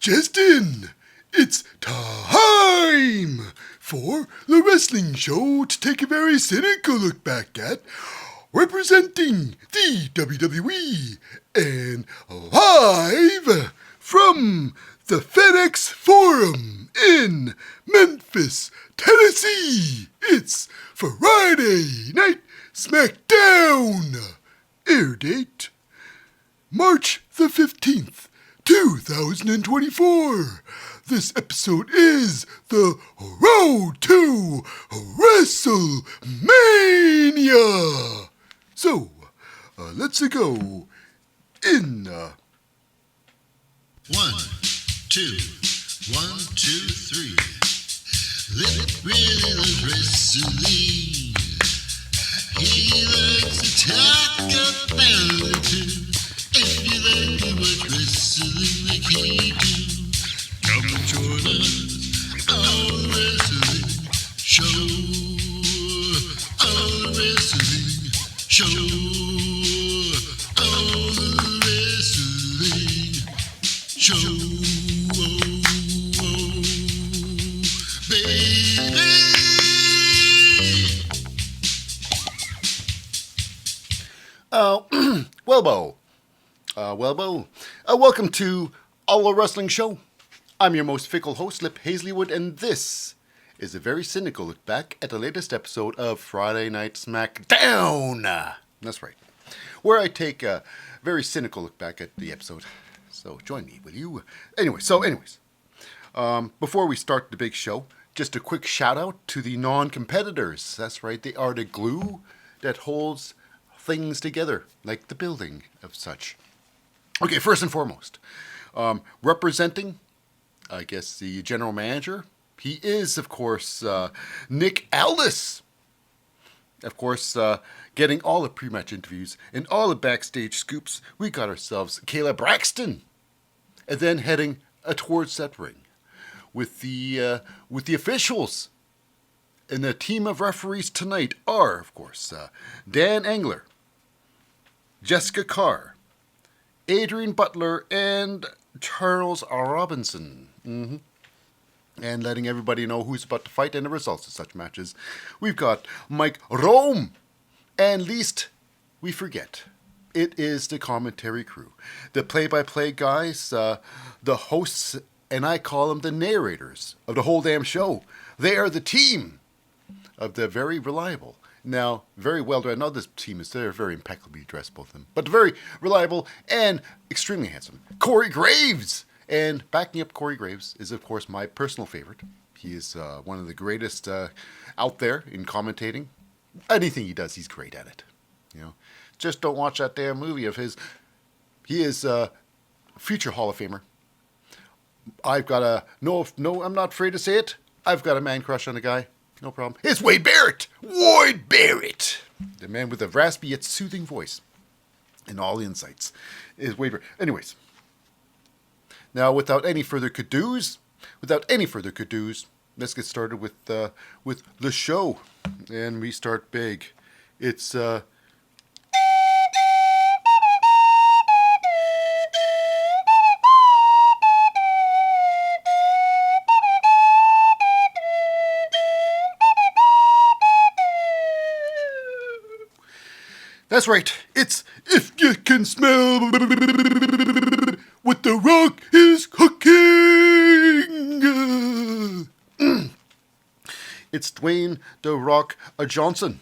Justin, it's time for the wrestling show to take a very cynical look back at, representing the WWE and live from the FedEx Forum in Memphis, Tennessee. It's Friday Night SmackDown. Air date March the 15th, 2024. This episode is the Road to WrestleMania. So, let's go in. 1, 2, 1, 2, 3. Lip really loves wrestling. He likes to talk about it too. If you like to watch wrestling like he do, come join us on the wrestling show. On the wrestling show. On the wrestling show. Baby. Welcome to All the Wrestling Show. I'm your most fickle host, Lip Hazlewood, and this is a very cynical look back at the latest episode of Friday Night SmackDown. That's right, where I take a very cynical look back at the episode. So join me, will you? Anyways, before we start the big show, just a quick shout out to the non-competitors. That's right, they are the glue that holds things together, like the building of such. Okay, first and foremost, representing, I guess, the general manager, he is, of course, Nick Aldis. Of course, getting all the pre-match interviews and all the backstage scoops, we got ourselves Kayla Braxton. And then heading towards that ring with the officials. And the team of referees tonight are, of course, Dan Engler, Jessica Carr, Adrian Butler, and Charles Robinson. And letting everybody know who's about to fight and the results of such matches. We've got Mike Rome. And least we forget, it is the commentary crew. The play-by-play guys, the hosts, and I call them the narrators of the whole damn show. They are the team of the very reliable, now very well done. I know this team is there, very impeccably dressed, both of them, but very reliable and extremely handsome Corey Graves. And backing up Corey Graves is, of course, my personal favorite. He is one of the greatest out there in commentating. Anything he does, he's great at it. You know, just don't watch that damn movie of his. He is a future Hall of Famer. I've got a no. I'm not afraid to say it. I've got a man crush on the guy. No problem. It's Wade Barrett. Wade Barrett, the man with a raspy yet soothing voice and all the insights, is Wade Barrett. Anyways, now without any further to-dos, let's get started with the show, and we start big. It's That's right, it's If You Can Smell What The Rock Is Cooking. It's Dwayne The Rock Johnson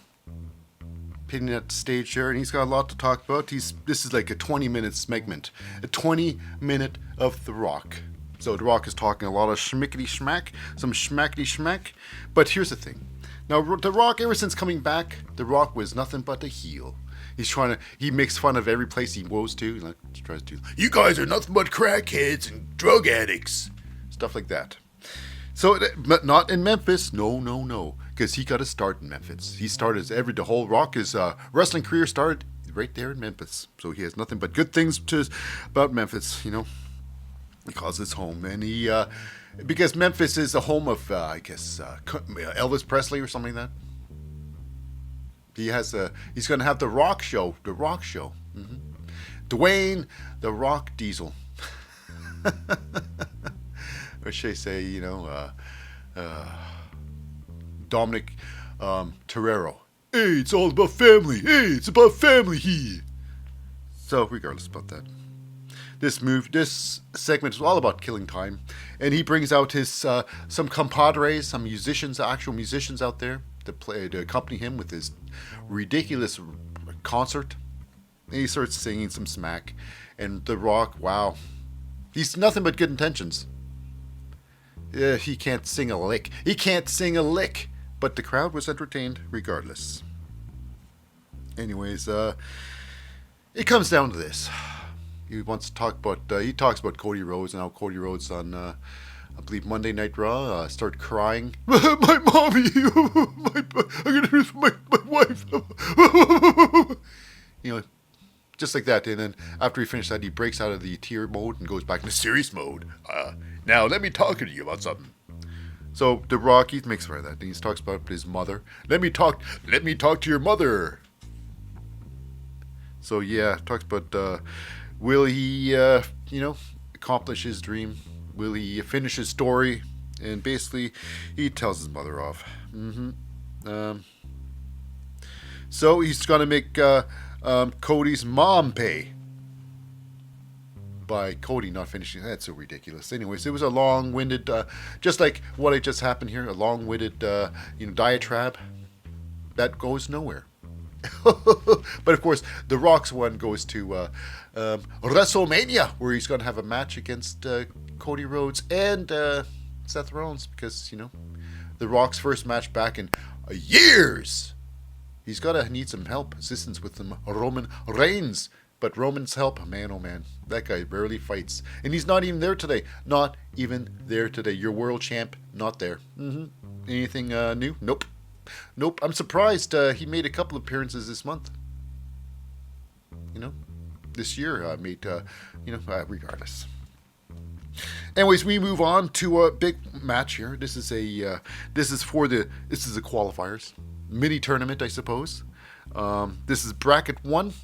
hitting that stage there, and he's got a lot to talk about. This is like a 20-minute segment, a 20-minute of The Rock. So The Rock is talking a lot of schmickety-schmack, some schmackety-schmack. But here's the thing. Now, The Rock, ever since coming back, The Rock was nothing but a heel. He makes fun of every place he goes to. He tries to, you guys are nothing but crackheads and drug addicts. Stuff like that. So, but not in Memphis. No. Because he got a start in Memphis. He started the whole Rock, his wrestling career started right there in Memphis. So he has nothing but good things about Memphis, you know. Because it's home. And because Memphis is the home of, Elvis Presley or something like that. He's going to have the Rock Show. Dwayne The Rock Diesel. or should I say, Dominic Torero. Hey, it's all about family. Hey, it's about family here. So, regardless about that, this segment is all about killing time, and he brings out his some compadres, some musicians, actual musicians out there to accompany him with his ridiculous concert. And he starts singing some smack, and The Rock, wow, he's nothing but good intentions. Yeah, he can't sing a lick. He can't sing a lick, but the crowd was entertained regardless. Anyways, it comes down to this. He wants to talk about. He talks about Cody Rhodes and how Cody Rhodes on, I believe, Monday Night Raw started crying. My mommy, I'm gonna lose my wife. Just like that. And then after he finished that, he breaks out of the tear mode and goes back into serious mode. Now let me talk to you about something. So The Rock, he makes fun of that, and he talks about his mother. Let me talk to your mother. So yeah, talks about will he, accomplish his dream? Will he finish his story? And basically, he tells his mother off. So he's gonna make Cody's mom pay by Cody not finishing. That's so ridiculous. Anyways, it was a long-winded, just like what had just happened here, a long-winded, diatribe that goes nowhere. But of course, The Rock's one goes to WrestleMania, where he's going to have a match against Cody Rhodes and Seth Rollins, because The Rock's first match back in years. He's gonna need some help, assistance with some Roman Reigns. But Roman's help, man, oh man, that guy barely fights, and he's not even there today. Not even there today. Your world champ, not there. Anything new? Nope. I'm surprised. He made a couple appearances this month. This year made. Regardless. Anyways, we move on to a big match here. This is a qualifiers mini tournament, I suppose. This is bracket 1.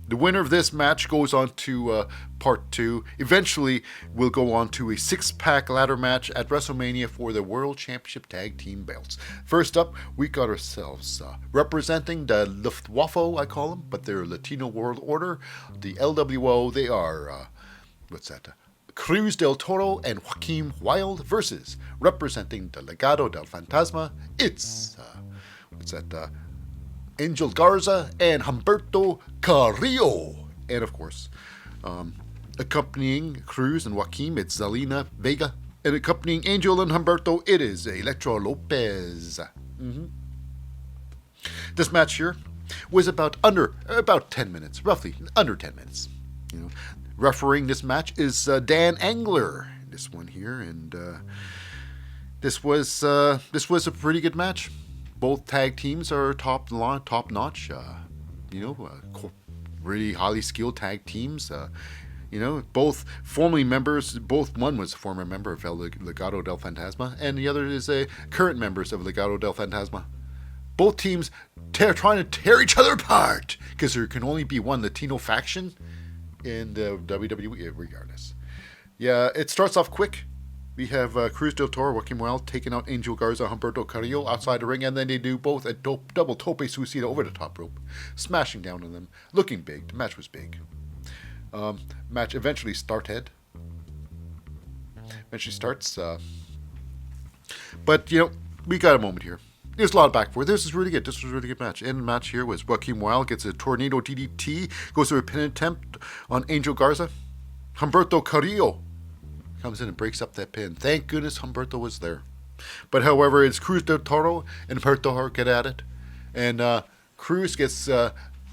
The winner of this match goes on to part 2. Eventually, we'll go on to a 6-pack ladder match at WrestleMania for the World Championship Tag Team belts. First up, we got ourselves representing the Luftwaffe, I call them, but they're Latino World Order. The LWO, they are, Cruz del Toro and Joaquin Wilde versus representing the Legado del Fantasma. It's, Angel Garza and Humberto Carrillo. And of course, accompanying Cruz and Joaquin, it's Zelina Vega. And accompanying Angel and Humberto, it is Electro Lopez. This match here was about 10 minutes, roughly under 10 minutes. Refereeing this match is Dan Angler. This one here, and this was a pretty good match. Both tag teams are top notch. Really highly skilled tag teams. Both formerly members. One was a former member of El Legado del Fantasma, and the other is a current members of Legado del Fantasma. Both teams trying to tear each other apart because there can only be one Latino faction in the WWE. Regardless, yeah, it starts off quick. We have Cruz del Toro, Joaquin Wilde taking out Angel Garza, Humberto Carrillo outside the ring, and then they do both a double tope suicida over the top rope, smashing down on them, looking big. The match was big. Match eventually starts. But we got a moment here. There's a lot of back and forth. This was a really good match. And the match here was Joaquin Wilde gets a tornado DDT, goes to a pin attempt on Angel Garza. Humberto Carrillo comes in and breaks up that pin. Thank goodness Humberto was there. But however, it's Cruz del Toro and Humberto get at it. And Cruz gets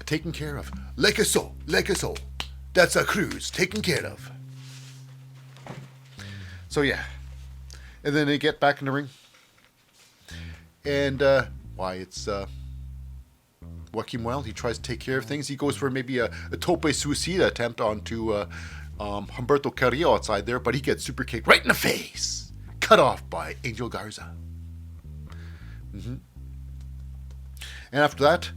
taken care of. Like a so. That's a Cruz taken care of. So yeah. And then they get back in the ring. And it's Joaquin Wilde. He tries to take care of things. He goes for maybe a tope suicida attempt onto Humberto Carrillo outside there, but he gets super kicked right in the face. Cut off by Angel Garza. And after that,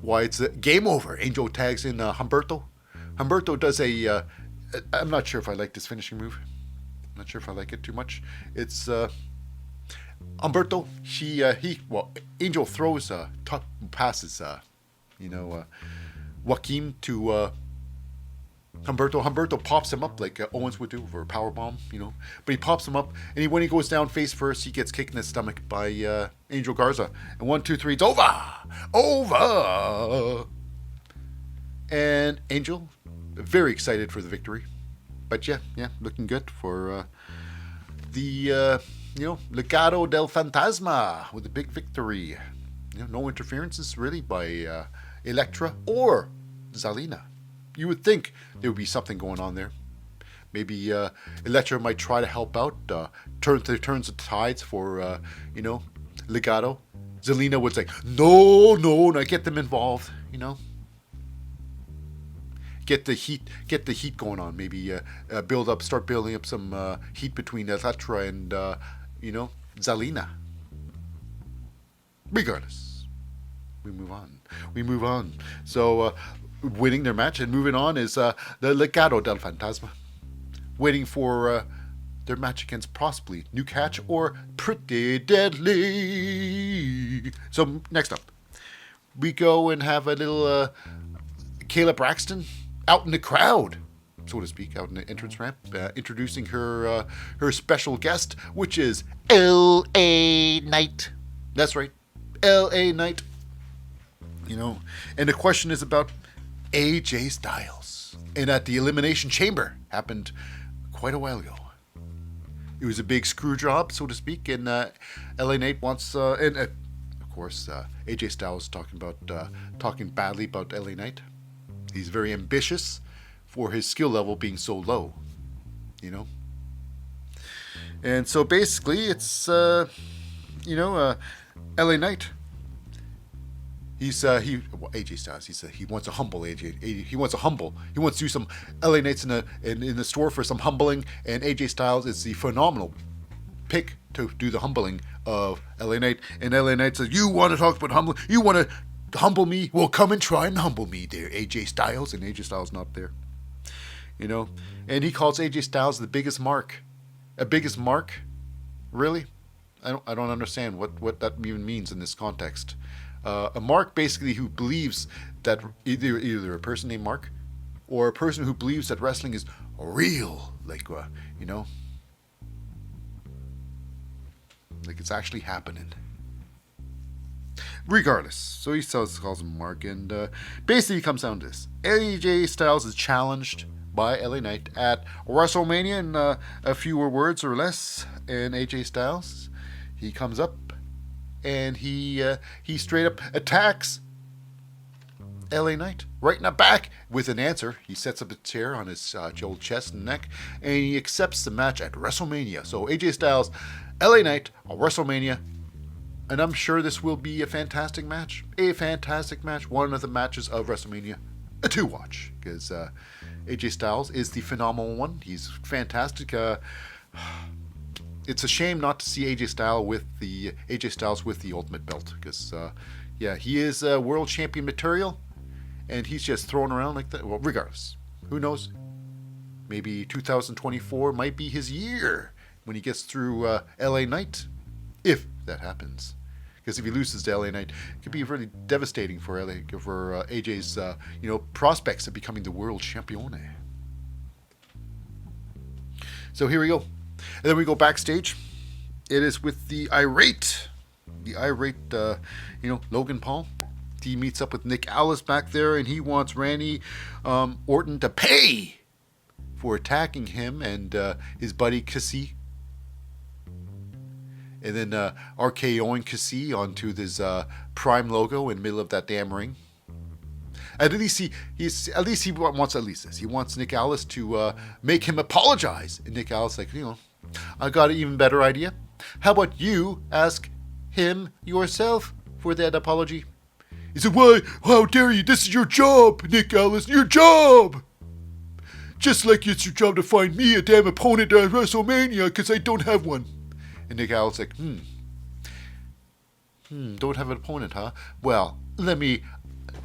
it's game over. Angel tags in Humberto. Humberto does I'm not sure if I like this finishing move. Not sure if I like it too much. It's Humberto. Angel throws top passes. Joaquin to Humberto. Humberto pops him up like Owens would do for a power bomb, But he pops him up, and when he goes down face first, he gets kicked in the stomach by Angel Garza. And 1, 2, 3, it's over. And Angel, very excited for the victory. But yeah, looking good for the Legado del Fantasma with a big victory. No interferences really by Elektra or Zelina. You would think there would be something going on there. Maybe Elektra might try to help out, turns the tides for Legado. Zelina would say, no, not get them involved, Get the heat going on. Maybe start building up some heat between Elektra and Zelina. Regardless, we move on. So winning their match and moving on is the Legado del Fantasma, waiting for their match against possibly New Catch or Pretty Deadly. So next up, we go and have a little Kayla Braxton out in the crowd, so to speak, out in the entrance ramp, introducing her special guest, which is L.A. Knight. That's right, L.A. Knight. And the question is about AJ Styles. And at the Elimination Chamber, happened quite a while ago. It was a big screw job, so to speak, and LA Knight wants, and of course, AJ Styles talking badly about LA Knight. He's very ambitious for his skill level being so low, And so basically, it's, LA Knight. AJ Styles. He wants to humble AJ. He wants to do some LA Knights in the store for some humbling, and AJ Styles is the phenomenal pick to do the humbling of LA Knight. And LA Knight says, "You want to talk about humbling? You want to humble me? Well, come and try and humble me, there, AJ Styles." And AJ Styles not there, And he calls AJ Styles the biggest mark. A biggest mark? Really? I don't understand what that even means in this context. A mark basically who believes that either a person named Mark or a person who believes that wrestling is real, like it's actually happening. Regardless, so he calls him Mark, and basically it comes down to this: AJ Styles is challenged by LA Knight at WrestleMania in a fewer words or less, and AJ Styles, he comes up and he straight up attacks LA Knight right in the back with an answer. He sets up a chair on his old chest and neck, and he accepts the match at WrestleMania. So AJ Styles, LA Knight, WrestleMania, and I'm sure this will be a fantastic match. One of the matches of WrestleMania to watch, because AJ Styles is the phenomenal one. He's fantastic. It's a shame not to see AJ Styles with the Ultimate Belt, because he is world champion material, and he's just thrown around like that. Well, regardless, who knows? Maybe 2024 might be his year when he gets through LA Knight, if that happens. Because if he loses to LA Knight, it could be really devastating for AJ's prospects of becoming the world champion. So here we go. And then we go backstage. It is with the irate, Logan Paul. He meets up with Nick Aldis back there, and he wants Randy Orton to pay for attacking him and his buddy Cassie. And then RKOing Cassie onto this Prime logo in the middle of that damn ring. At least he wants this. He wants Nick Aldis to make him apologize. And Nick Aldis like, I got an even better idea. How about you ask him yourself for that apology? He said, "Why? How dare you? This is your job, Nick Aldis. Your job. Just like it's your job to find me a damn opponent at WrestleMania, because I don't have one." And Nick Aldis like, don't have an opponent, huh? Well, let me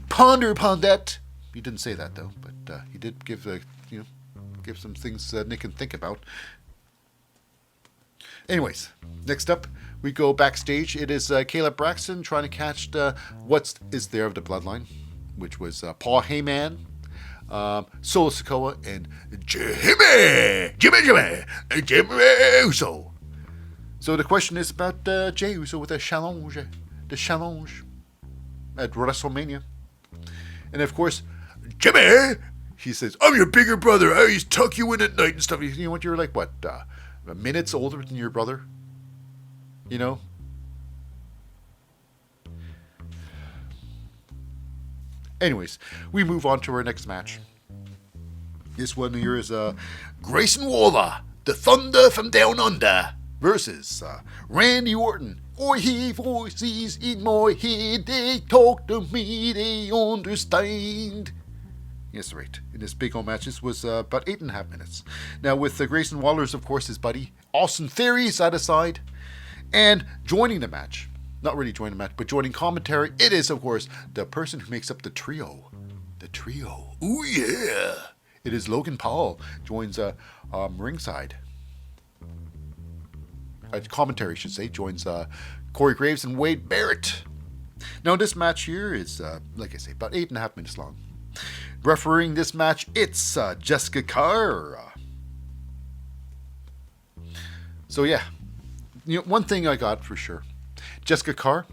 ponder upon that. He didn't say that though, but he did give some things Nick can think about. Anyways, next up, we go backstage. It is Caleb Braxton trying to catch what is there of the bloodline, which was Paul Heyman, Solo Sikoa, and Jimmy Uso. So the question is about Jey Uso with the challenge at WrestleMania. And of course, Jimmy, he says, I'm your bigger brother. I used to tuck you in at night and stuff. You know what? You're like, what, minutes older than your brother? You know? Anyways, we move on to our next match. This one here is Grayson Waller, the Thunder from Down Under, versus Randy Orton. I hear voices in my head, they talk to me, they understand. Yes, right. In this big old match, this was about 8.5 minutes. Now, with Grayson Waller's, of course, his buddy, Austin Theory, side to side. And joining the match, not really joining the match, but joining commentary, it is, of course, the person who makes up the trio. The trio. Ooh, yeah. It is Logan Paul, joins ringside. Commentary, I should say, joins Corey Graves and Wade Barrett. Now, this match here is, like I say, about 8.5 minutes long. Refereeing this match, it's Jessica Carr. So, yeah. You know, one thing I got for sure. Jessica Carr,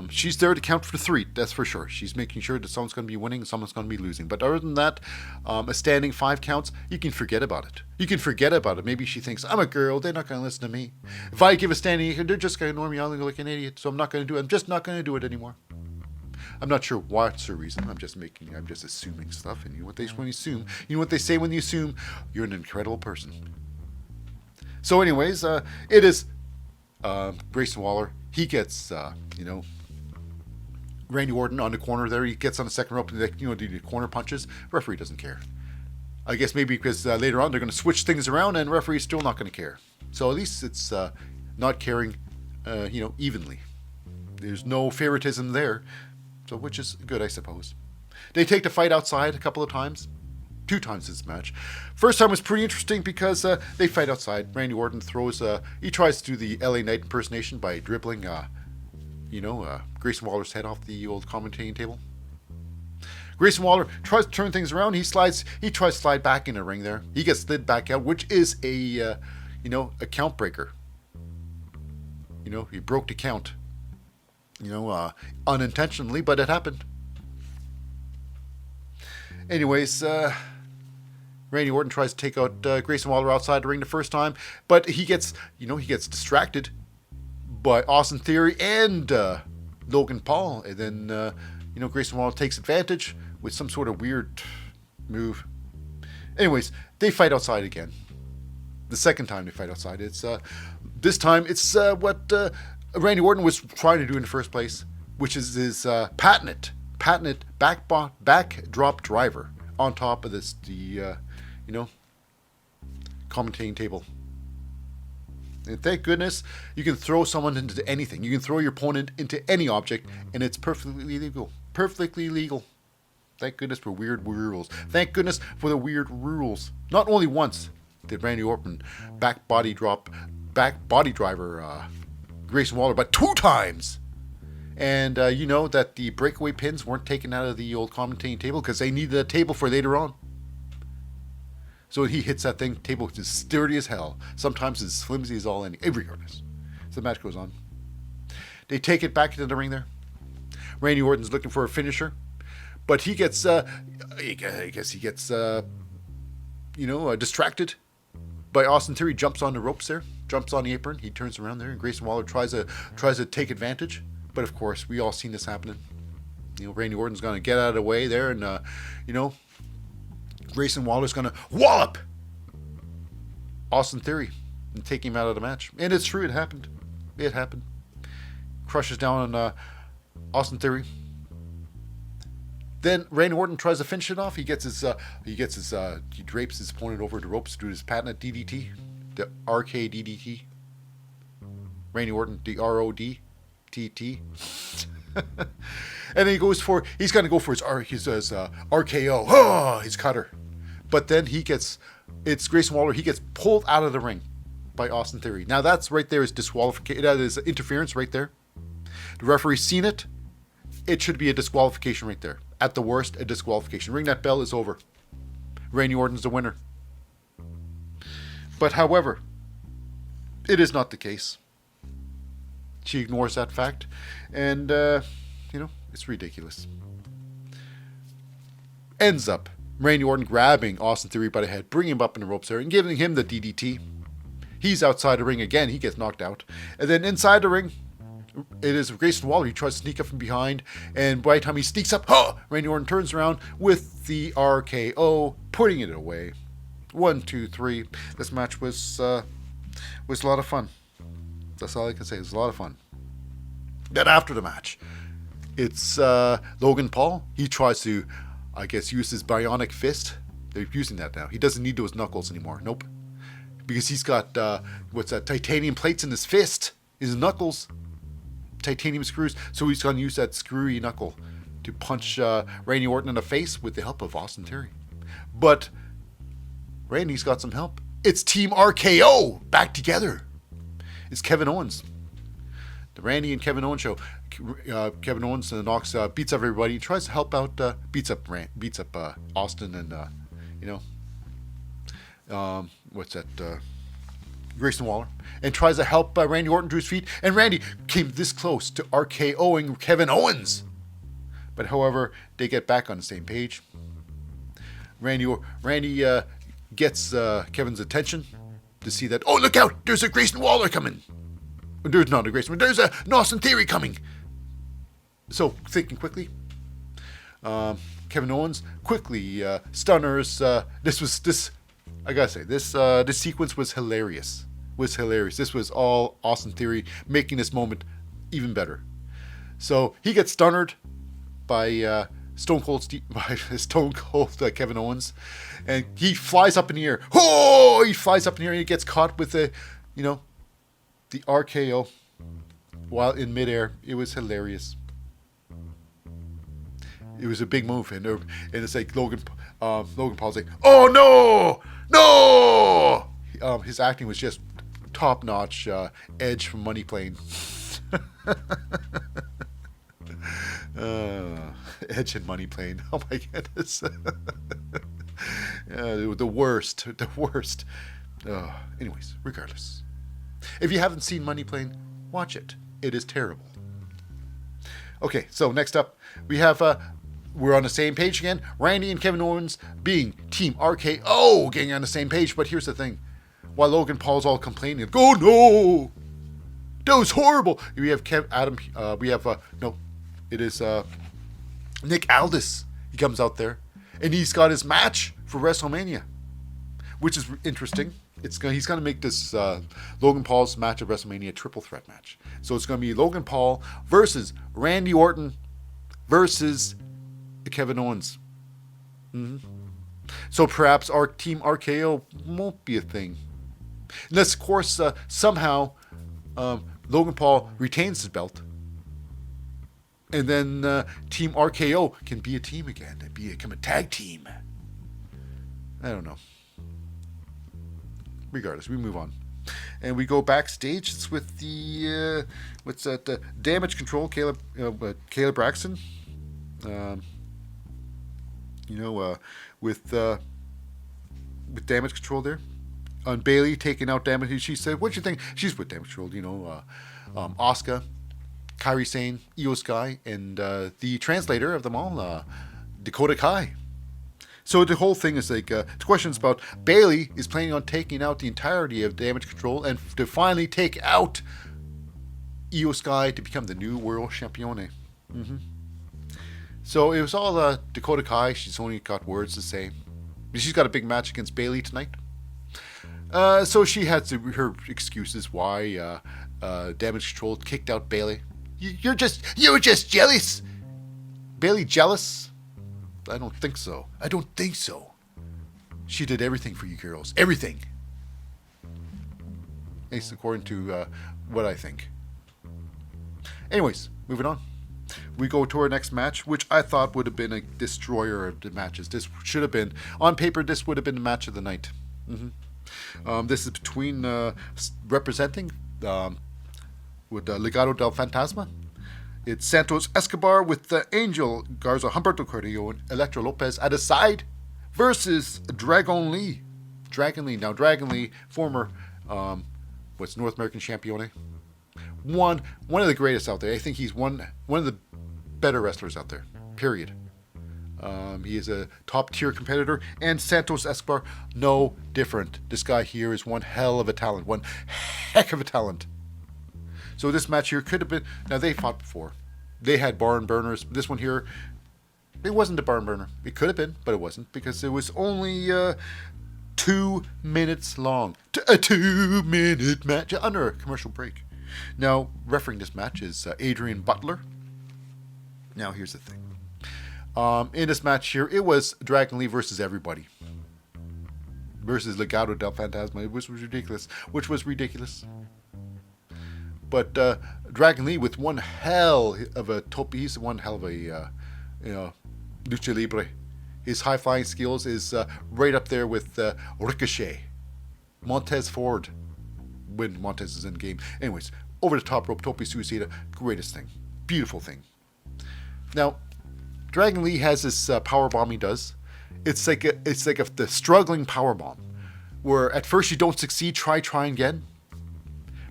she's there to count for 3, that's for sure. She's making sure that someone's going to be winning and someone's going to be losing. But other than that, a standing 5 counts, you can forget about it. You can forget about it. Maybe she thinks, I'm a girl, they're not going to listen to me. If I give a standing, they're just going to ignore me, I'll look like an idiot. So I'm not going to do it. I'm just not going to do it anymore. I'm not sure what's the reason. I'm just assuming stuff. And you know what when you assume, you know what they say when you assume, you're an incredible person. So anyways, it is Grayson Waller. He gets, Randy Orton on the corner there. He gets on the second rope and do the corner punches. Referee doesn't care. I guess maybe because later on they're going to switch things around and referee's still not going to care. So at least it's not caring, evenly. There's no favoritism there. So, which is good, I suppose. They take the fight outside a couple of times. 2 times this match. First time was pretty interesting because they fight outside. Randy Orton he tries to do the LA Knight impersonation by dribbling, Grayson Waller's head off the old commentating table. Grayson Waller tries to turn things around. He tries to slide back in the ring there. He gets slid back out, which is a count breaker. He broke the count. Unintentionally, but it happened. Anyways, Randy Orton tries to take out Grayson Waller outside the ring the first time, but he gets distracted by Austin Theory and Logan Paul, and then Grayson Waller takes advantage with some sort of weird move. Anyways, they fight outside again. The second time they fight outside, this time it's what Randy Orton was trying to do in the first place, which is his patented backdrop driver on top of the commentating table. And thank goodness you can throw someone into anything. You can throw your opponent into any object, and it's perfectly legal. Perfectly legal. Thank goodness for weird rules. Thank goodness for the weird rules. Not only once did Randy Orton back body driver Grayson Waller, but 2 times. And that the breakaway pins weren't taken out of the old commentating table because they needed a table for later on. So he hits that table which is sturdy as hell. Sometimes as flimsy as all any. Regardless. So the match goes on. They take it back into the ring there. Randy Orton's looking for a finisher. But he gets, distracted by Austin Theory. Jumps on the ropes there. Jumps on the apron. He turns around there. And Grayson Waller tries to take advantage. But of course, we all seen this happening. Randy Orton's going to get out of the way there. And, Grayson Waller's going to wallop Austin Theory and take him out of the match. And it's true, it happened. It happened. Crushes down on Austin Theory. Then Randy Orton tries to finish it off. He drapes his opponent over the ropes to do his patented DDT, the RK DDT. Randy Orton, the RODTT. And then he's going to go for his RKO. Oh, his cutter. But then it's Grayson Waller. He gets pulled out of the ring by Austin Theory. Now that's right there is disqualification. That is interference right there. The referee's seen it. It should be a disqualification right there. At the worst, a disqualification. Ring that bell, is over. Randy Orton's the winner. But however, it is not the case. She ignores that fact. And, it's ridiculous. Ends up Randy Orton grabbing Austin Theory by the head, bringing him up in the ropes there, and giving him the DDT. He's outside the ring again. He gets knocked out. And then inside the ring, it is Grayson Waller. He tries to sneak up from behind. And by the time he sneaks up, Randy Orton turns around with the RKO, putting it away. 1, 2, 3. This match was a lot of fun. That's all I can say. It was a lot of fun. Then after the match, it's Logan Paul. He tries to, use his bionic fist. They're using that now. He doesn't need those knuckles anymore. Nope. Because he's got, titanium plates in his fist. His knuckles. Titanium screws. So he's going to use that screwy knuckle to punch Randy Orton in the face with the help of Austin Theory. But Randy's got some help. It's Team RKO back together. It's Kevin Owens. The Randy and Kevin Owens show. Kevin Owens knocks, beats up everybody. Tries to help out, beats up Austin and Grayson Waller, and tries to help Randy Orton to his feet. And Randy came this close to RKOing Kevin Owens, but however, they get back on the same page. Randy gets Kevin's attention to see that, oh, look out, there's a Grayson Waller coming. There's not a Grayson, there's an Austin Theory coming. So, thinking quickly, Kevin Owens quickly stunners. This sequence was hilarious. This was all Austin Theory making this moment even better. So, he gets stunned by Stone Cold Kevin Owens, and he flies up in the air. Oh! He flies up in the air and he gets caught with the RKO while in midair. It was hilarious. It was a big move, and it's like Logan Paul's like, oh no! His acting was just top notch. Edge from Money Plane. Edge and Money Plane. Oh my goodness. The worst. Anyways, regardless. If you haven't seen Money Plane, watch it. It is terrible. Okay, so next up, we have, we're on the same page again. Randy and Kevin Owens being Team RKO, getting on the same page. But here's the thing. While Logan Paul's all complaining, oh no! That was horrible! We have it is Nick Aldis. He comes out there, and he's got his match for WrestleMania, which is interesting. He's going to make this Logan Paul's match at WrestleMania a triple threat match. So it's going to be Logan Paul versus Randy Orton versus Kevin Owens. Mm-hmm. So perhaps our Team RKO won't be a thing. Unless, of course, somehow Logan Paul retains his belt. And then Team RKO can be a team again and become a tag team. I don't know. Regardless, we move on. And we go backstage. It's with the, Damage CTRL, Caleb Braxton. With Damage CTRL there. On Bayley taking out Damage. She said, what do you think? She's with Damage CTRL, Asuka, Kairi Sane, Io Sky, and the translator of them all, Dakota Kai. So the whole thing is like, the question's about Bayley is planning on taking out the entirety of Damage CTRL and to finally take out Io Sky to become the new world champione. Mm-hmm. So it was all Dakota Kai. She's only got words to say. She's got a big match against Bayley tonight. So she had her excuses why Damage CTRL kicked out Bayley. You were just jealous. Bayley jealous? I don't think so. She did everything for you girls. Everything. At least according to what I think. Anyways, moving on. We go to our next match, which I thought would have been a destroyer of the matches. This should have been, on paper, this would have been the match of the night. Mm-hmm. This is between representing with Legado del Fantasma. It's Santos Escobar with Angel Garza, Humberto Carrillo, and Electra Lopez at his side versus Dragon Lee. Now, Dragon Lee, former North American Champione. One of the greatest out there. I think he's one of the better wrestlers out there. Period. He is a top tier competitor, and Santos Escobar, no different. This guy here is one hell of a talent, one heck of a talent. So this match here could have been. Now they fought before. They had barn burners. This one here, it wasn't a barn burner. It could have been, but it wasn't because it was only 2 minutes long. A 2-minute match under a commercial break. Now, refereeing this match is Adrian Butler. Now, here's the thing. In this match here, it was Dragon Lee versus everybody. Versus Legado del Fantasma, which was ridiculous. But Dragon Lee with one hell of a tope, he's one hell of a lucha libre. His high flying skills is right up there with Ricochet, Montez Ford, when Montez is in the game. Anyways, over the top rope, tope suicida, greatest thing, beautiful thing. Now, Dragon Lee has this power bomb he does. It's like the struggling power bomb, where at first you don't succeed, try again.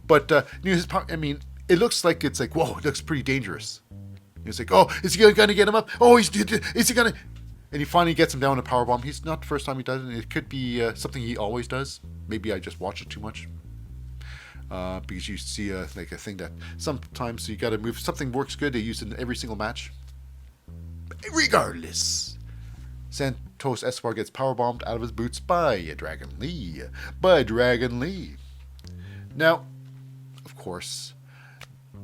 But his power, it looks like whoa, it looks pretty dangerous. It's like, oh, is he gonna get him up? Oh, is he gonna? And he finally gets him down with a power bomb. He's not the first time he does it. It could be something he always does. Maybe I just watch it too much. Because you see a thing that sometimes you got to move. Something works good. They use it in every single match. Regardless, Santos Escobar gets powerbombed out of his boots by Dragon Lee. Now, of course,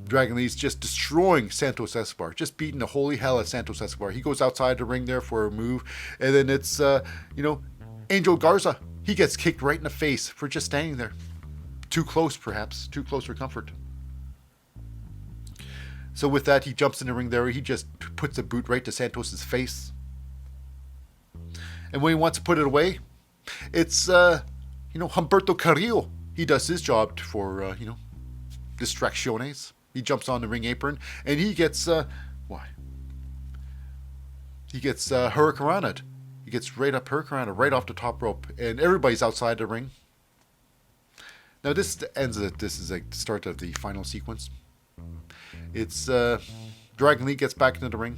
Dragon Lee's just destroying Santos Escobar, just beating the holy hell out of Santos Escobar. He goes outside the ring there for a move, and then it's Angel Garza. He gets kicked right in the face for just standing there. Too close, perhaps. Too close for comfort. So with that, he jumps in the ring there. He just puts a boot right to Santos' face. And when he wants to put it away, it's, Humberto Carrillo. He does his job for, distracciones. He jumps on the ring apron, and he gets, He gets hurricanranaed. He gets right up hurricanranaed, right off the top rope. And everybody's outside the ring. Now this is like the start of the final sequence. It's Dragon Lee gets back into the ring,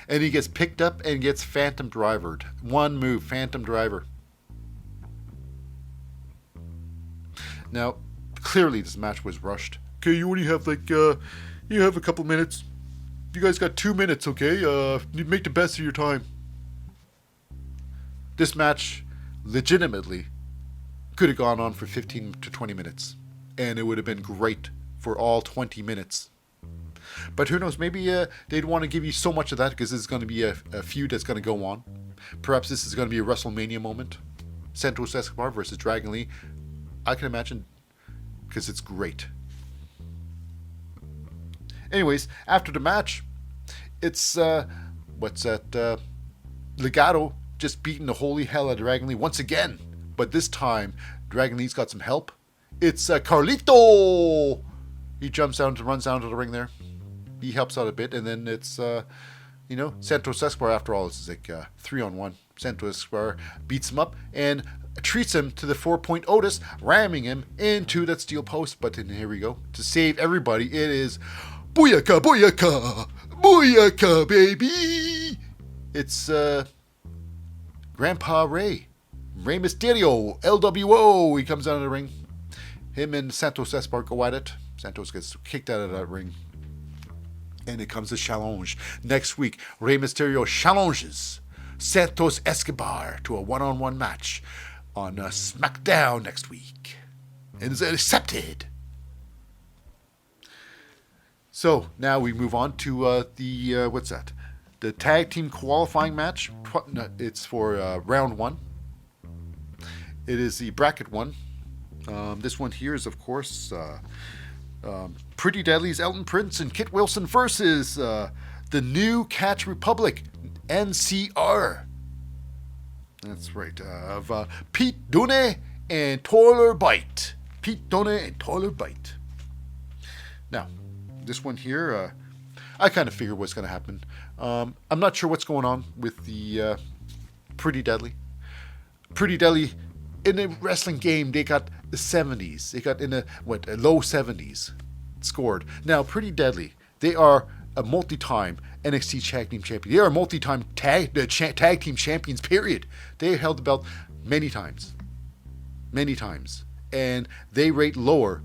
and he gets picked up and gets phantom drivered. One move, phantom driver. Now, clearly this match was rushed. Okay, you only have you have a couple minutes. You guys got 2 minutes, okay? You make the best of your time. This match, legitimately, could have gone on for 15 to 20 minutes, and it would have been great for all 20 minutes. But who knows, maybe they'd want to give you so much of that because this is going to be a feud that's going to go on. Perhaps this is going to be a WrestleMania moment. Santos Escobar versus Dragon Lee. I can imagine, because it's great. Anyways, after the match, it's, Legado just beating the holy hell out of Dragon Lee once again. But this time, Dragon Lee's got some help. It's Carlito! He runs down to the ring there. He helps out a bit, and then it's, Santos Escobar, after all, this is like 3-on-1. Santos Escobar beats him up and treats him to the 4-point Otis, ramming him into that steel post. But then here we go. To save everybody, it is Booyaka, Booyaka, Booyaka, baby! It's Grandpa Rey Mysterio, LWO. He comes out of the ring. Him and Santos Escobar go at it. Santos gets kicked out of that ring. And it comes to challenge. Next week, Rey Mysterio challenges Santos Escobar to a one-on-one match on SmackDown next week. And is accepted. So, now we move on to the tag team qualifying match. It's for round 1. It is the bracket one. This one here is, of course, Pretty Deadly's Elton Prince and Kit Wilson versus the New Catch Republic, NCR. That's right. Of Pete Dunne and Tyler Bate. Pete Dunne and Tyler Bate. Now, this one here, I kind of figured what's going to happen. I'm not sure what's going on with the Pretty Deadly. Pretty Deadly, in the wrestling game, they got the 70s. They got in a low 70s scored. Now, Pretty Deadly, they are a multi-time NXT Tag Team Champion. They are a multi-time tag team champions, period. They held the belt many times. Many times. And they rate lower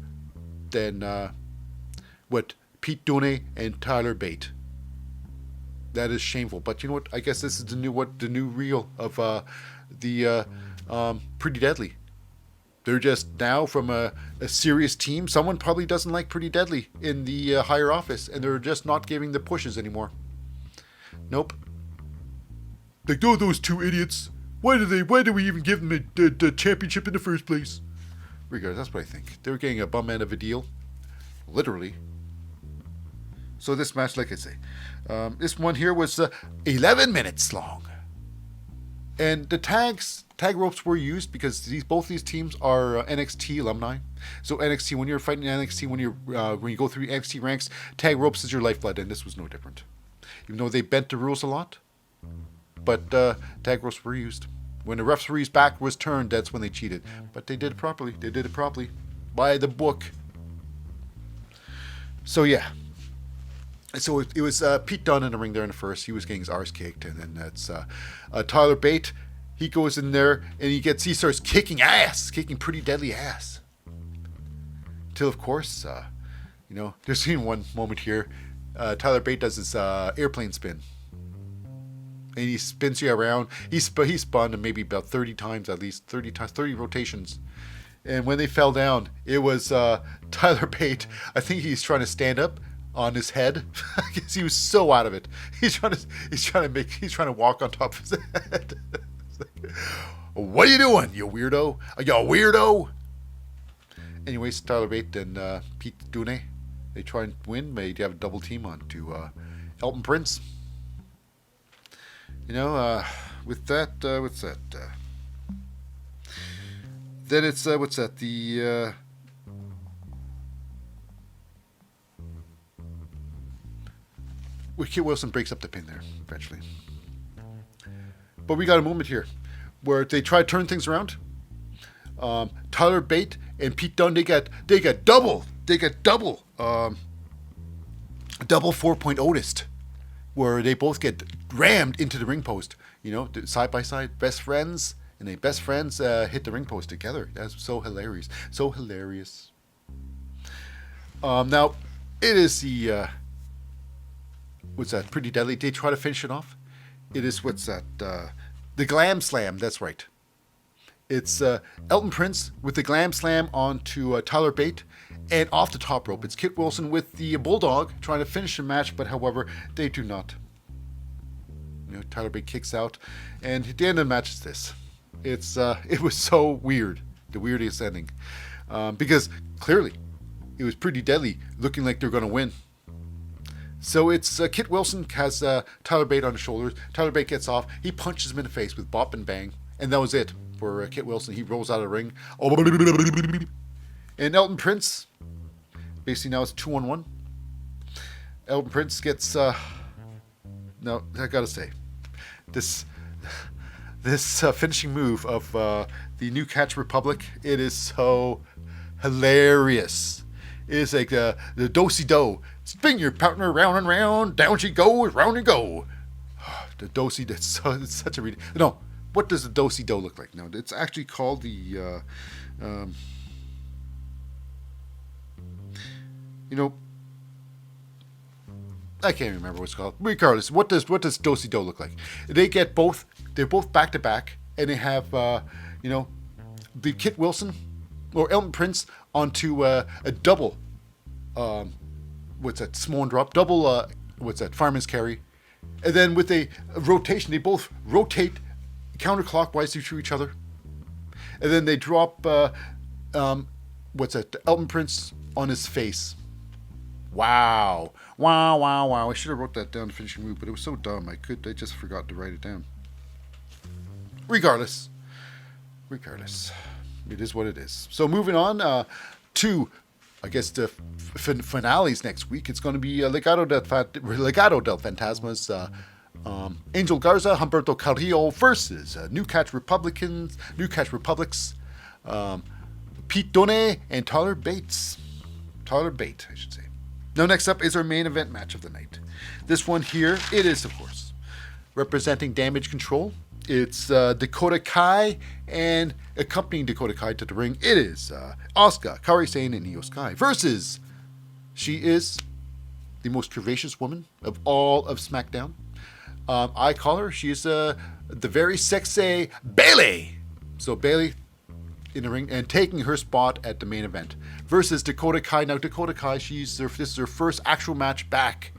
than Pete Dunne and Tyler Bate. That is shameful. But you know what? I guess this is the new reel of the Pretty Deadly. They're just now from a serious team. Someone probably doesn't like Pretty Deadly in the higher office, and they're just not giving the pushes anymore. Nope. Like, those two idiots. Why do we even give them the championship in the first place? Regardless, that's what I think. They were getting a bum end of a deal. Literally. So this match, like I say, this one here was 11 minutes long. And the tag ropes were used because both these teams are NXT alumni. So NXT, when you're fighting NXT, when you go through NXT ranks, tag ropes is your lifeblood, and this was no different. Even though they bent the rules a lot, but tag ropes were used. When the referee's back was turned, that's when they cheated. But they did it properly. They did it properly. By the book. So yeah. So it was Pete Dunne in the ring there in the first. He was getting his arse kicked. And then that's Tyler Bate. He goes in there and he starts kicking ass. Kicking Pretty Deadly ass. Till, of course, there's one moment here. Tyler Bate does his airplane spin. And he spins you around. He spun maybe about 30 times at least. 30 rotations. And when they fell down, it was Tyler Bate. I think he's trying to stand up on his head. I guess he was so out of it. He's trying to walk on top of his head. What are you doing, you weirdo? Are you a weirdo? Anyways, Tyler Bate and Pete Dunne, they try and win. They have a double team on to Elton Prince. With that, what's that? Then it's, what's that? Kit Wilson breaks up the pin there, eventually. But we got a moment here where they try to turn things around. Tyler Bate and Pete Dunne, they got double 4.0'd, where they both get rammed into the ring post, side by side, best friends, and they best friends hit the ring post together. That's so hilarious. So hilarious. Now, it is the, Pretty Deadly. They try to finish it off. It is, the Glam Slam, that's right. It's Elton Prince with the Glam Slam onto Tyler Bate, and off the top rope, it's Kit Wilson with the Bulldog trying to finish the match, but however, they do not. Tyler Bate kicks out, and at the end of the match is this. It was so weird, the weirdest ending, because clearly it was Pretty Deadly looking like they're going to win. So it's Kit Wilson has Tyler Bate on his shoulders. Tyler Bate gets off. He punches him in the face with bop and bang, and that was it for Kit Wilson. He rolls out of the ring. And Elton Prince, basically now it's 2-on-1. Elton Prince gets, now I gotta say, this finishing move of the New Catch Republic, it is so hilarious. It is like the do-si-do. Spin your partner round and round, down she goes, round and go. The do-si-do, it's such a no. What does the do-si-do look like? No, it's actually called the I can't remember what it's called. Regardless, what does do-si-do look like? They're both back to back, and they have the Kit Wilson or Elton Prince onto a double Samoan drop, double fireman's carry, and then with a rotation, they both rotate counterclockwise to each other, and then they drop Elton Prince on his face. Wow. I should have wrote that down, the finishing move, but it was so dumb. I just forgot to write it down. Regardless. it is what it is. So moving on to, I guess, the finales next week. It's going to be Legado del Fantasma's Angel Garza, Humberto Carrillo versus New Catch Republics, Pete Donne, and Tyler Bate, I should say. Now, next up is our main event match of the night. This one here, it is, of course, representing Damage Control. It's Dakota Kai, and accompanying Dakota Kai to the ring, it is Asuka, Kairi Sane, and Io Sky versus, she is the most curvaceous woman of all of SmackDown. I call her, she is the very sexy Bayley. So Bayley in the ring and taking her spot at the main event versus Dakota Kai. Now Dakota Kai, this is her first actual match back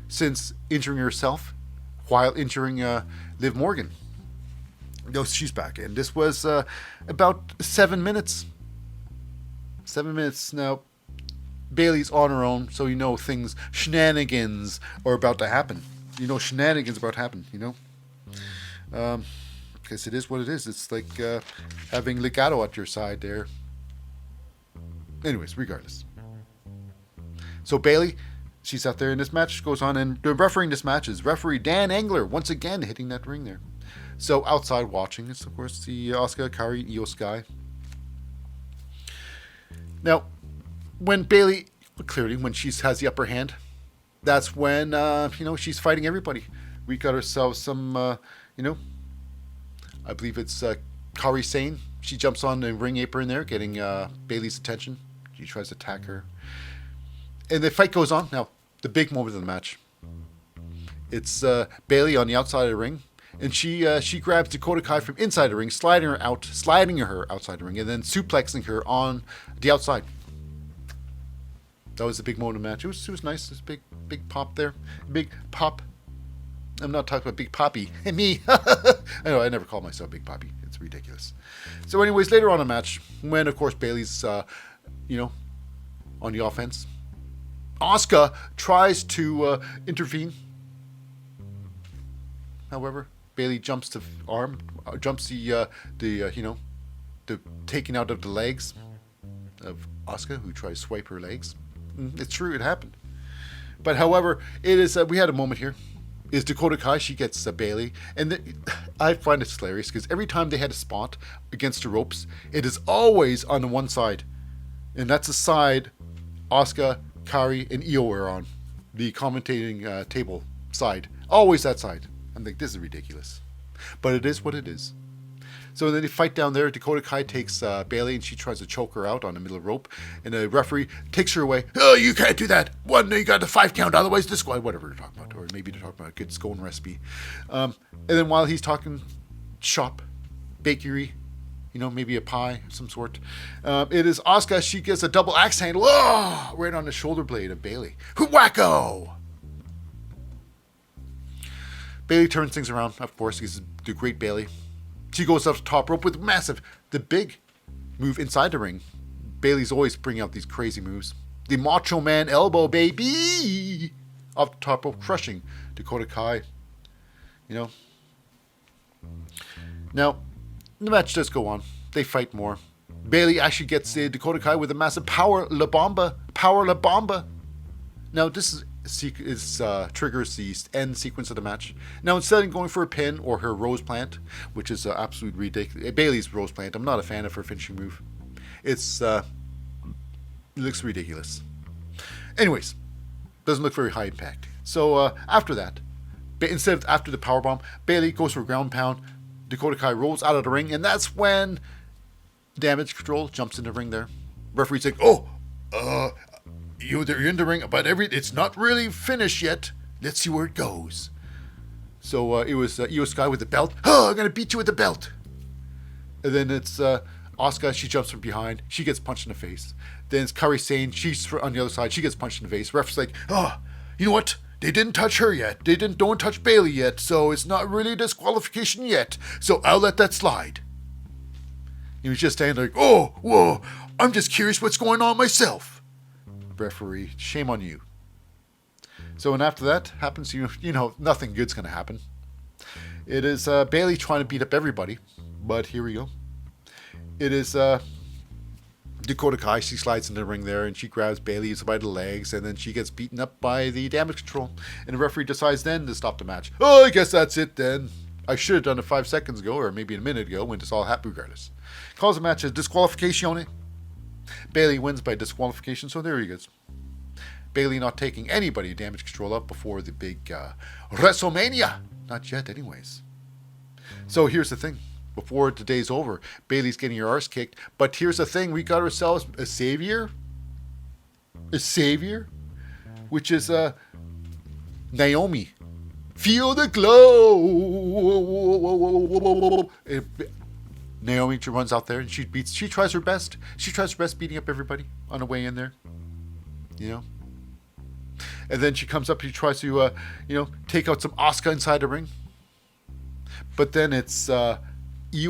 since injuring herself while injuring Liv Morgan. No, she's back, and this was about 7 minutes. 7 minutes. Now Bayley's on her own, so you know shenanigans are about to happen. Because it is what it is. It's like having Legado at your side there. Anyways, regardless. So Bayley, she's out there, and this match goes on, and the refereeing this match is referee Dan Engler, once again hitting that ring there. So outside watching is, of course, the Asuka, Kairi, Io Sky. Now, when Bayley, clearly, when she has the upper hand, that's when, she's fighting everybody. We got ourselves some, I believe it's Kairi Sane. She jumps on the ring apron there, getting Bayley's attention. She tries to attack her. And the fight goes on. Now, the big moment of the match. It's Bayley on the outside of the ring. And she grabs Dakota Kai from inside the ring, sliding her outside the ring, and then suplexing her on the outside. That was a big moment of the match. It was nice. It was a big pop there. Big pop. I'm not talking about Big Poppy. Me. I know, I never call myself Big Poppy. It's ridiculous. So anyways, later on in the match, when, of course, Bayley's, on the offense, Asuka tries to intervene. However, Bayley jumps the taking out of the legs of Asuka, who tries to swipe her legs. It's true, it happened. But however, it is. We had a moment here. Is Dakota Kai? She gets Bayley, and I find it hilarious because every time they had a spot against the ropes, it is always on the one side, and that's the side Asuka, Kairi, and Io are on, the commentating table side. Always that side. I'm like, this is ridiculous, but it is what it is. So then they fight down there. Dakota Kai takes Bayley, and she tries to choke her out on the middle of the rope. And the referee takes her away. Oh, you can't do that. One, you got the 5 count. Otherwise, this squad, whatever they're talking about. Or maybe they're talking about a good scone recipe. And then while he's talking shop, bakery, maybe a pie of some sort. It is Asuka. She gets a double axe handle. Oh, right on the shoulder blade of Bayley. Wacko! Bayley turns things around, of course. He's the great Bayley. She goes up the top rope with the big move inside the ring. Bayley's always bringing out these crazy moves. The Macho Man elbow, baby! Off the top rope, crushing Dakota Kai. Now, the match does go on. They fight more. Bayley actually gets Dakota Kai with a massive power la bomba. Now, this triggers the end sequence of the match. Now, instead of going for a pin or her rose plant, which is absolute ridiculous, Bayley's rose plant, I'm not a fan of her finishing move. It looks ridiculous. Anyways, doesn't look very high impact. So after that, after the powerbomb, Bayley goes for a ground pound. Dakota Kai rolls out of the ring, and that's when Damage Control jumps in the ring there. Referee's like, you're in the ring, but it's not really finished yet. Let's see where it goes. So it was Io Sky with the belt. Oh, I'm going to beat you with the belt. And then it's Asuka. She jumps from behind. She gets punched in the face. Then it's Kairi Sane. She's on the other side. She gets punched in the face. Ref's like, you know what? They didn't touch her yet. Don't touch Bayley yet. So it's not really disqualification yet. So I'll let that slide. He was just standing like, whoa, I'm just curious what's going on myself. Referee, shame on you. So, and after that happens, nothing good's going to happen. It is Bayley trying to beat up everybody, but here we go. it is Dakota Kai. She slides into the ring there, and she grabs Bayley by the legs, and then she gets beaten up by the Damage Control. And the referee decides then to stop the match. Oh, I guess that's it then. I should have done it 5 seconds ago, or maybe a minute ago, when this all happened regardless. Calls the match a disqualification. Bayley wins by disqualification, so there he goes. Bayley not taking anybody Damage Control up before the big WrestleMania. Not yet, anyways. So here's the thing. Before today's over, Bayley's getting her arse kicked. But here's the thing. We got ourselves a savior. A savior. Which is Naomi. Feel the glow. Naomi runs out there and she tries her best. She tries her best beating up everybody on the way in there. You know. And then she comes up, she tries to, take out some Asuka inside the ring. But then it's Io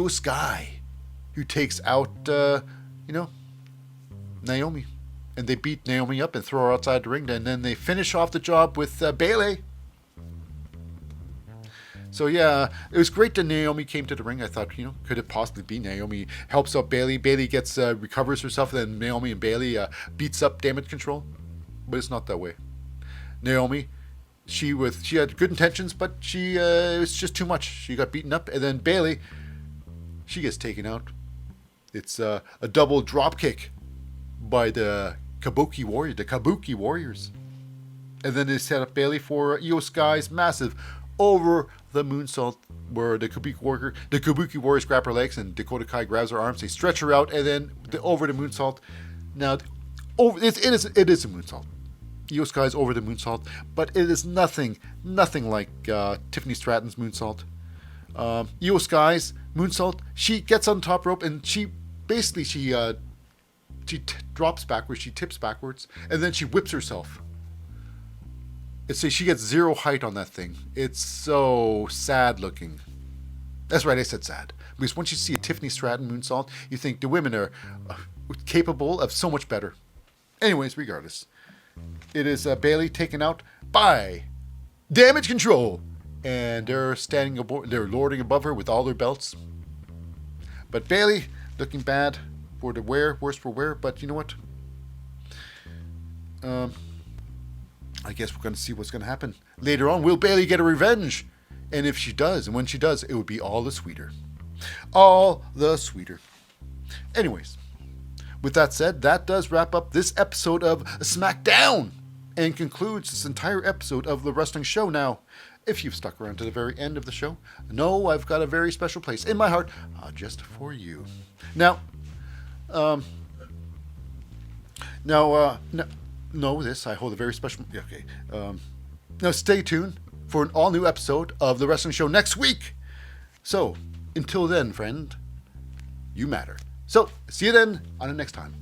Sky who takes out, Naomi. And they beat Naomi up and throw her outside the ring. And then they finish off the job with Bayley. So, yeah, it was great that Naomi came to the ring. I thought, could it possibly be Naomi helps out Bayley? Bayley recovers herself. Then Naomi and Bayley beats up Damage Control. But it's not that way. Naomi, she had good intentions, but it was just too much. She got beaten up, and then Bayley, she gets taken out. It's a double drop kick by the Kabuki Warriors, and then they set up Bayley for Io Sky's massive over the moonsault, where the Kabuki Warriors grab her legs and Dakota Kai grabs her arms. They stretch her out, and then over the moonsault. Now, it is a moonsault. Io Sky's over the moonsault, but it is nothing like Tiffany Stratton's moonsault. Io Sky's moonsault, she gets on the top rope and she drops backwards, she tips backwards, and then she whips herself. She gets zero height on that thing. It's so sad looking. That's right, I said sad. Because once you see a Tiffany Stratton moonsault, you think the women are capable of so much better. Anyways, regardless. It is Bayley taken out by Damage Control, and they're lording above her with all their belts. But Bayley looking bad for the wear, worse for wear. But you know what? I guess we're going to see what's going to happen later on. Will Bayley get a revenge? And if she does, and when she does, it would be all the sweeter. All the sweeter. Anyways. With that said, that does wrap up this episode of SmackDown and concludes this entire episode of the wrestling show. Now, if you've stuck around to the very end of the show, know I've got a very special place in my heart just for you. Now, know this, I hold a very special... Okay. Now, stay tuned for an all-new episode of the wrestling show next week. So, until then, friend, you matter. So, see you then on the next time.